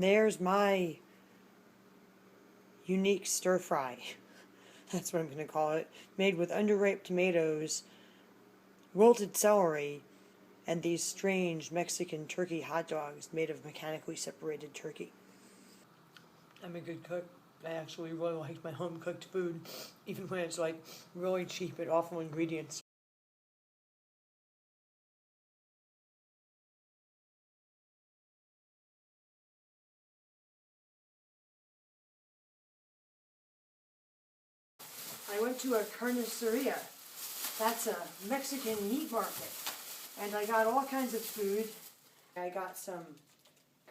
There's my unique stir fry. That's what I'm going to call it. Made with underripe tomatoes, wilted celery, and these strange Mexican turkey hot dogs made of mechanically separated turkey. I'm a good cook. I actually really like my home cooked food, even when it's like really cheap and awful ingredients. I went to a Carnicería. That's a Mexican meat market. And I got all kinds of food. I got some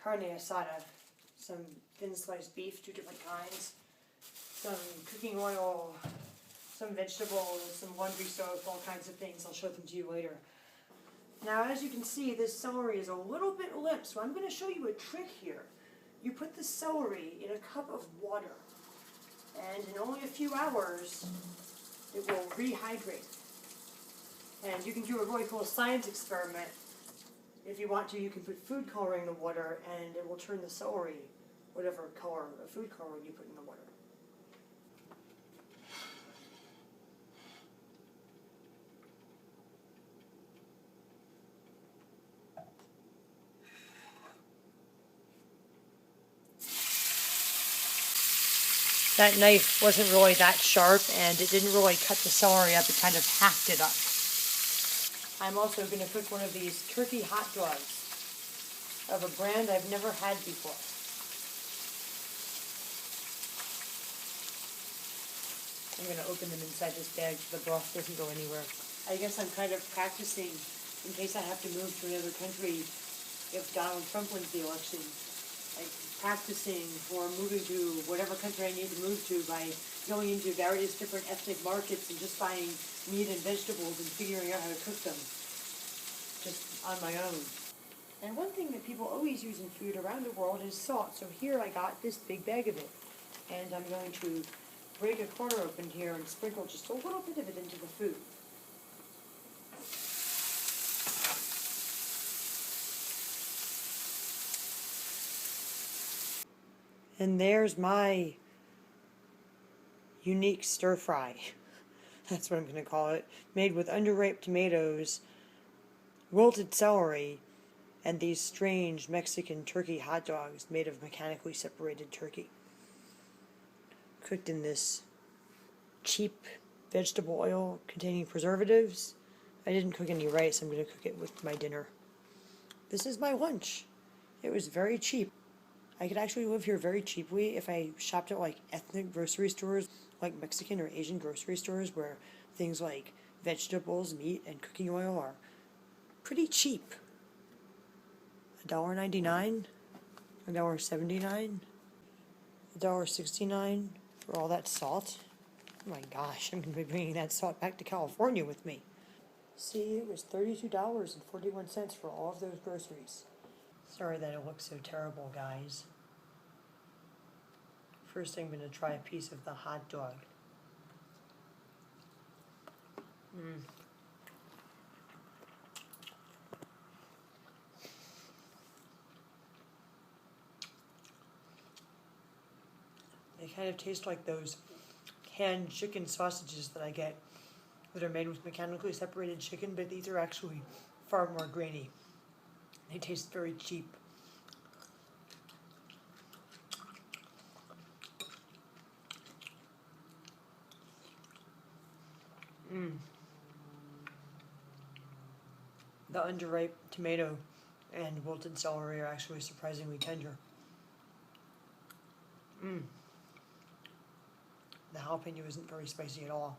carne asada, some thin sliced beef, 2 different kinds, some cooking oil, some vegetables, some laundry soap, all kinds of things. I'll show them to you later. Now, as you can see, this celery is a little bit limp, so I'm going to show you a trick here. You put the celery in a cup of water, and in only a few hours, it will rehydrate. And you can do a really cool science experiment. If you want to, you can put food coloring in the water, and it will turn the celery, whatever color, food coloring you put in the water. That knife wasn't really that sharp, and it didn't really cut the celery up, it kind of hacked it up. I'm also going to cook one of these turkey hot dogs of a brand I've never had before. I'm going to open them inside this bag so the broth doesn't go anywhere. I guess I'm kind of practicing in case I have to move to another country if Donald Trump wins the election. Like practicing for moving to whatever country I need to move to by going into various different ethnic markets and just buying meat and vegetables and figuring out how to cook them just on my own. And one thing that people always use in food around the world is salt. So here I got this big bag of it, and I'm going to break a corner open here and sprinkle just a little bit of it into the food. And there's my unique stir fry. That's what I'm going to call it. Made with underripe tomatoes, wilted celery, and these strange Mexican turkey hot dogs made of mechanically separated turkey. Cooked in this cheap vegetable oil containing preservatives. I didn't cook any rice. I'm going to cook it with my dinner. This is my lunch. It was very cheap. I could actually live here very cheaply if I shopped at like ethnic grocery stores, like Mexican or Asian grocery stores, where things like vegetables, meat, and cooking oil are pretty cheap. $1.99, $1.79, $1.69 for all that salt. Oh my gosh, I'm going to be bringing that salt back to California with me. See, it was $32.41 for all of those groceries. Sorry that it looks so terrible, guys. First, I'm going to try a piece of the hot dog. They kind of taste like those canned chicken sausages that I get that are made with mechanically separated chicken, but these are actually far more grainy. They taste very cheap. The underripe tomato and wilted celery are actually surprisingly tender. The jalapeno isn't very spicy at all.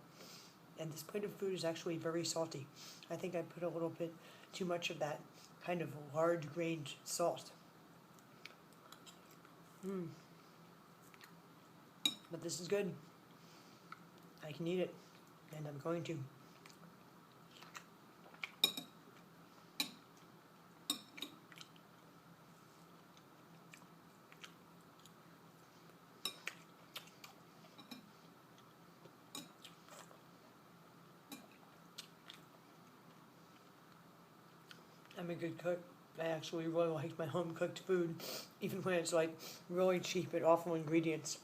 And this plate of food is actually very salty. I think I put a little bit too much of that kind of large-grained salt. But this is good. I can eat it, and I'm going to. I'm a good cook. I actually really like my home cooked food, even when it's like really cheap and awful ingredients.